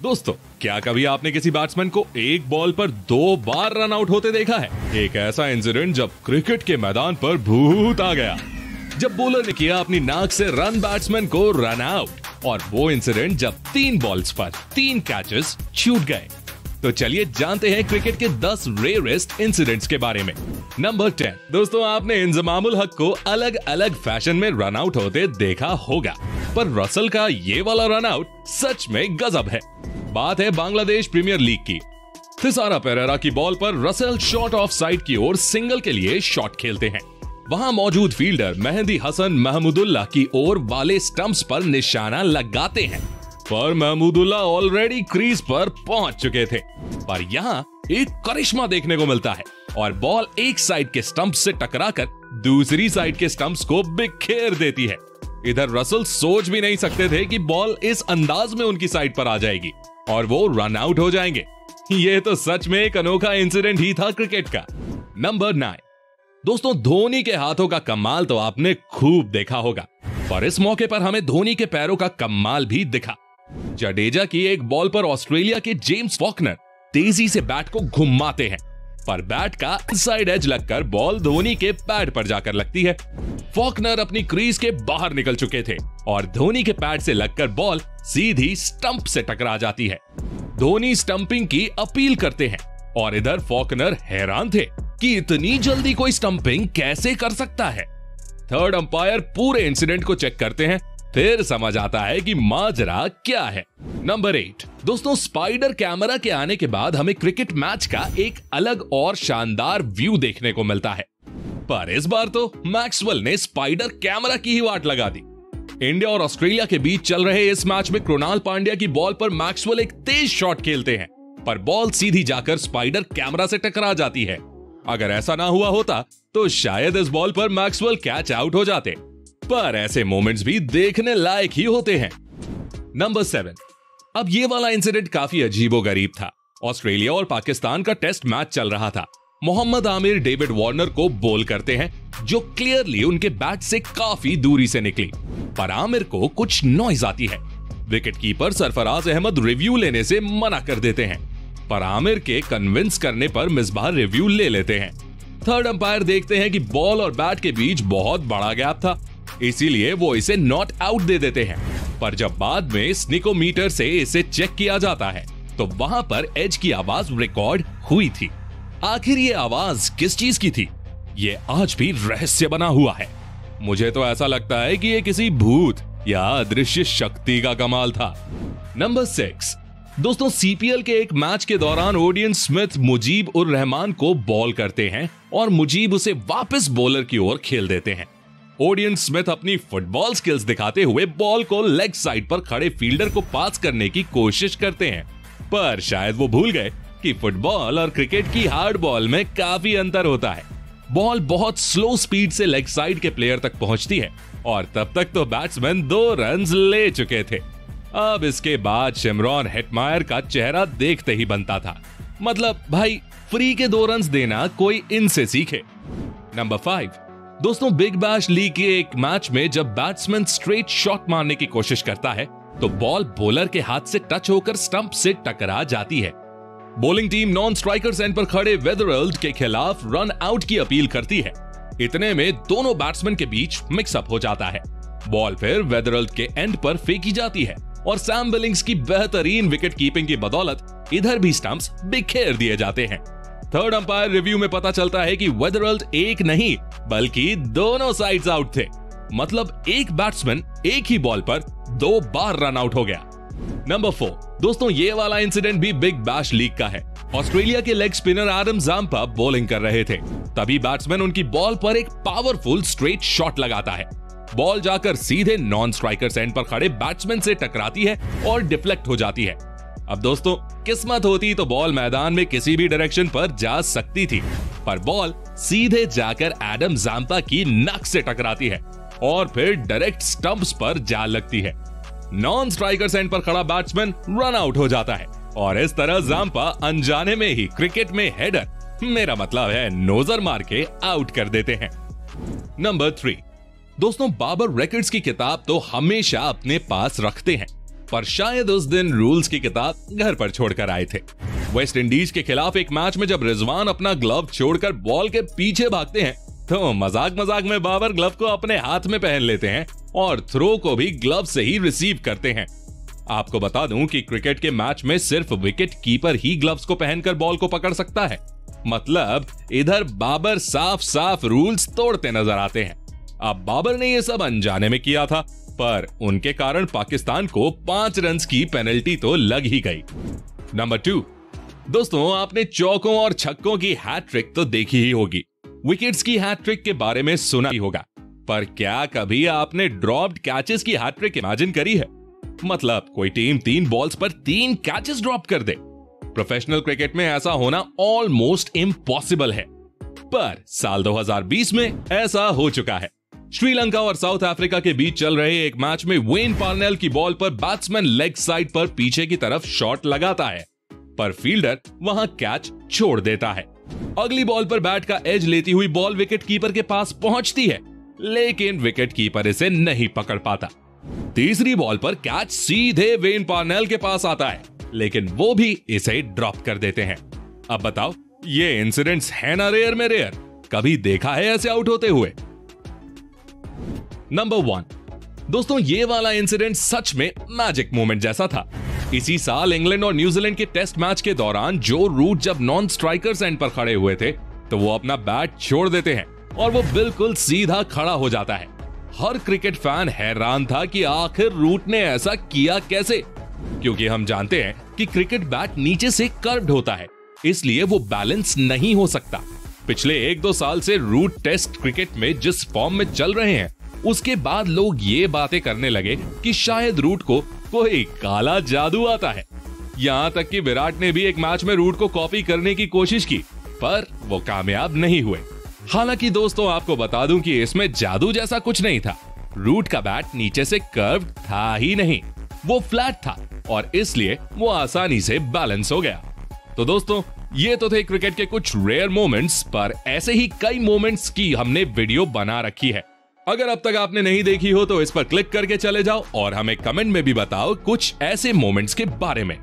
दोस्तों, क्या कभी आपने किसी बैट्समैन को एक बॉल पर 2 बार रन आउट होते देखा है? एक ऐसा इंसिडेंट जब क्रिकेट के मैदान पर भूत आ गया, जब बॉलर ने किया अपनी नाक से रन बैट्समैन को रन आउट, और वो इंसिडेंट जब 3 बॉल्स पर 3 कैचेस छूट गए। तो चलिए जानते हैं क्रिकेट के 10 रेयरेस्ट इंसिडेंट्स के बारे में। नंबर 10। दोस्तों, आपने इंजमामुल हक को अलग अलग फैशन में रन आउट होते देखा होगा, पर रसल का ये वाला रन आउट सच में गजब है। बात है बांग्लादेश प्रीमियर लीग की। थिसारा पेरेरा की बॉल पर रसल शॉट ऑफ साइड की ओर सिंगल के लिए शॉट खेलते हैं। वहां मौजूद फील्डर मेहंदी हसन महमूदुल्लाह की ओर वाले स्टंप्स पर निशाना लगाते हैं, पर महमूदुल्लाह ऑलरेडी क्रीज पर पहुंच चुके थे। पर यहाँ एक करिश्मा देखने को मिलता है और बॉल एक साइड के स्टंप से टकराकर दूसरी साइड के स्टंप्स को बिखेर देती है। इधर रसल सोच भी नहीं सकते थे कि बॉल इस अंदाज में उनकी साइड पर आ जाएगी और वो रन आउट हो जाएंगे। ये तो सच में एक अनोखा इंसिडेंट ही था क्रिकेट का। नंबर 9। दोस्तों, धोनी के हाथों का कमाल तो आपने खूब देखा होगा, पर इस मौके पर हमें धोनी के पैरों का कमाल भी दिखा। जडेजा की एक बॉल पर ऑस्ट्रेलिया के जेम्स फॉकनर तेजी से बैट को घुमाते हैं, पर बैट का इनसाइड एज लगकर बॉल धोनी के पैड पर जाकर लगती है। फॉकनर अपनी क्रीज के बाहर निकल चुके थे और धोनी के पैड से लगकर बॉल सीधी स्टंप से टकरा जाती है। धोनी स्टंपिंग की अपील करते हैं और इधर फॉकनर हैरान थे कि इतनी जल्दी कोई स्टंपिंग कैसे कर सकता है। थर्ड अंपायर पूरे इंसिडेंट को चेक करते हैं, फिर समझ आता है कि माजरा क्या है। नंबर 8। दोस्तों, स्पाइडर कैमरा के आने के बाद हमें क्रिकेट मैच का एक अलग और शानदार व्यू देखने को मिलता है, पर इस बार तो मैक्सवेल ने स्पाइडर कैमरा की ही वाट लगा दी। इंडिया और ऑस्ट्रेलिया के बीच चल रहे इस मैच में कृणाल पांड्या की बॉल पर मैक्सवेल एक तेज शॉट खेलते हैं, पर बॉल सीधी जाकर स्पाइडर कैमरा से टकरा जाती है। अगर ऐसा ना हुआ होता तो शायद इस बॉल पर मैक्सवेल कैच आउट हो जाते, पर ऐसे मोमेंट्स भी देखने लायक ही होते हैं। नंबर 7। अब ये वाला इंसिडेंट काफी अजीबोगरीब था। ऑस्ट्रेलिया और पाकिस्तान का टेस्ट मैच चल रहा था। मोहम्मद आमिर डेविड वार्नर को बॉल करते हैं, जो क्लियरली उनके बैट से काफी दूरी से निकली, पर आमिर को कुछ नॉइज आती है। विकेटकीपर सरफराज अहमद रिव्यू लेने से मना कर देते हैं, पर आमिर के कन्विंस करने पर मिसबाह रिव्यू ले लेते हैं। थर्ड अंपायर देखते हैं कि बॉल और बैट के बीच बहुत बड़ा गैप था, इसीलिए वो इसे नॉट आउट दे देते हैं। पर जब बाद में स्निकोमीटर से इसे चेक किया जाता है तो वहां पर एज की आवाज रिकॉर्ड हुई थी। आखिर ये आवाज किस चीज की थी, ये आज भी रहस्य बना हुआ है। मुझे तो ऐसा लगता है कि ये किसी भूत या अदृश्य शक्ति का कमाल था। नंबर 6। दोस्तों, सीपीएल के एक मैच के दौरान ओडियन स्मिथ मुजीब उर रहमान को बॉल करते हैं और मुजीब उसे वापस बॉलर की ओर खेल देते हैं। ओडियन स्मिथ अपनी फुटबॉल स्किल्स दिखाते हुए बॉल को लेग साइड पर खड़े फील्डर को पास करने की कोशिश करते हैं, पर शायद वो भूल गए कि फुटबॉल और क्रिकेट की हार्ड बॉल में काफी अंतर होता है। बॉल बहुत स्लो स्पीड से लेग साइड के प्लेयर तक पहुंचती है और तब तक तो बैट्समैन 2 रन ले चुके थे। अब इसके बाद शिमरॉन हेटमायर का चेहरा देखते ही बनता था। मतलब भाई, फ्री के 2 रन देना कोई इनसे सीखे। नंबर 5। दोस्तों, बिग बैश लीग के एक मैच में जब बैट्समैन स्ट्रेट शॉट मारने की कोशिश करता है तो बॉल बॉलर के हाथ से टच होकर स्टंप से टकरा जाती है। Bowling team non strikers and पर खड़े वेदरवर्ल्ड के खिलाफ रन आउट की अपील करती है। इतने में दोनों बैट्समैन के बीच मिक्सअप हो जाता है। बॉल फिर वेदरवर्ल्ड के एंड पर फेंकी जाती है और सैम बिलिंग्स की बेहतरीन विकेट कीपिंग की बदौलत इधर भी स्टंप्स बिखेर दिए जाते हैं। थर्ड अंपायर रिव्यू में पता चलता है कि वेदरवर्ल्ड एक नहीं बल्कि दोनों साइड्स आउट थे। मतलब एक बैट्समैन एक ही बॉल पर 2 बार रन आउट हो गया। नंबर 4। दोस्तों, ये वाला इंसिडेंट भी बिग बैश लीग का है। ऑस्ट्रेलिया के leg spinner Adam Zampa bowling कर रहे थे, तभी बैट्समैन उनकी बॉल पर एक पावरफुल स्ट्रेट शॉट लगाता है। बॉल जाकर सीधे नॉन स्ट्राइकर्स एंड पर खड़े बैट्समैन से टकराती है और डिफ्लेक्ट हो जाती है। अब दोस्तों, किस्मत होती तो बॉल मैदान में किसी भी डायरेक्शन पर जा सकती थी, पर बॉल सीधे जाकर एडम जाम्पा की नाक से टकराती है और फिर डायरेक्ट स्टंप्स पर जा लगती है। नॉन स्ट्राइकर्स एंड पर खड़ा बैट्समैन रन आउट हो जाता है और इस तरह जाम्पा अनजाने में ही क्रिकेट में हेडर, मेरा मतलब है नोजर, मार के आउट कर देते हैं। नंबर 3। दोस्तों, बाबर रिकॉर्ड्स की किताब तो हमेशा अपने पास रखते हैं, पर शायद उस दिन रूल्स की किताब घर पर छोड़कर आए थे। वेस्ट इंडीज के खिलाफ एक मैच में जब रिजवान अपना ग्लव छोड़कर बॉल के पीछे भागते हैं तो मजाक मजाक में बाबर ग्लव को अपने हाथ में पहन लेते हैं और थ्रो को भी ग्लव से ही रिसीव करते हैं। आपको बता दूं कि क्रिकेट के मैच में सिर्फ विकेट कीपर ही ग्लव्स को पहनकर बॉल को पकड़ सकता है। मतलब इधर बाबर साफ साफ रूल्स तोड़ते नजर आते हैं। अब बाबर ने यह सब अनजाने में किया था, पर उनके कारण पाकिस्तान को 5 रन की पेनल्टी तो लग ही गई। नंबर 2, दोस्तों आपने चौकों और छक्कों की हैट्रिक तो देखी ही होगी। विकेट्स की हैट्रिक के बारे में सुना ही होगा, पर क्या कभी आपने ड्रॉप्ड कैचेस की हैट्रिक इमेजिन करी है? मतलब कोई टीम 3 बॉल्स पर 3 कैचेस ड्रॉप कर दे। प्रोफेशनल क्रिकेट में ऐसा होना ऑलमोस्ट इम्पॉसिबल है, पर साल 2020 में ऐसा हो चुका है। श्रीलंका और साउथ अफ्रीका के बीच चल रहे एक मैच में वेन पार्नेल की बॉल पर बैट्समैन लेग साइड पर पीछे की तरफ शॉट लगाता है, पर फील्डर वहां कैच छोड़ देता है। अगली बॉल पर बैट का एज लेती हुई बॉल विकेट कीपर के पास पहुंचती है, लेकिन विकेट कीपर इसे नहीं पकड़ पाता। तीसरी बॉल पर कैच सीधे वेन पार्नेल के पास आता है, लेकिन वो भी इसे ड्रॉप कर देते हैं। अब बताओ, ये इंसिडेंट्स है ना रेयर में रेयर? कभी देखा है ऐसे आउट होते हुए? नंबर 1, दोस्तों ये वाला इंसिडेंट सच में मैजिक मोमेंट जैसा था। इसी साल इंग्लैंड और न्यूजीलैंड के टेस्ट मैच के दौरान जो रूट जब नॉन स्ट्राइकर्स एंड पर खड़े हुए थे तो वो अपना बैट छोड़ देते हैं और वो बिल्कुल सीधा खड़ा हो जाता है। हर क्रिकेट फैन हैरान था कि आखिर रूट ने ऐसा किया कैसे, क्योंकि हम जानते हैं कि क्रिकेट बैट नीचे से कर्व्ड होता है, इसलिए वो बैलेंस नहीं हो सकता। पिछले 1-2 साल से रूट टेस्ट क्रिकेट में जिस फॉर्म में चल रहे हैं, उसके बाद लोग ये बातें करने लगे कि शायद रूट को कोई काला जादू आता है। यहां तक कि विराट ने भी एक मैच में रूट को कॉपी करने की कोशिश की, पर वो कामयाब नहीं हुए। हालांकि दोस्तों आपको बता दूं कि इसमें जादू जैसा कुछ नहीं था। रूट का बैट नीचे से कर्व्ड था ही नहीं, वो फ्लैट था और इसलिए वो आसानी से बैलेंस हो गया। तो दोस्तों ये तो थे क्रिकेट के कुछ रेयर मोमेंट्स, पर ऐसे ही कई मोमेंट्स की हमने वीडियो बना रखी है। अगर अब तक आपने नहीं देखी हो तो इस पर क्लिक करके चले जाओ और हमें कमेंट में भी बताओ कुछ ऐसे मोमेंट्स के बारे में।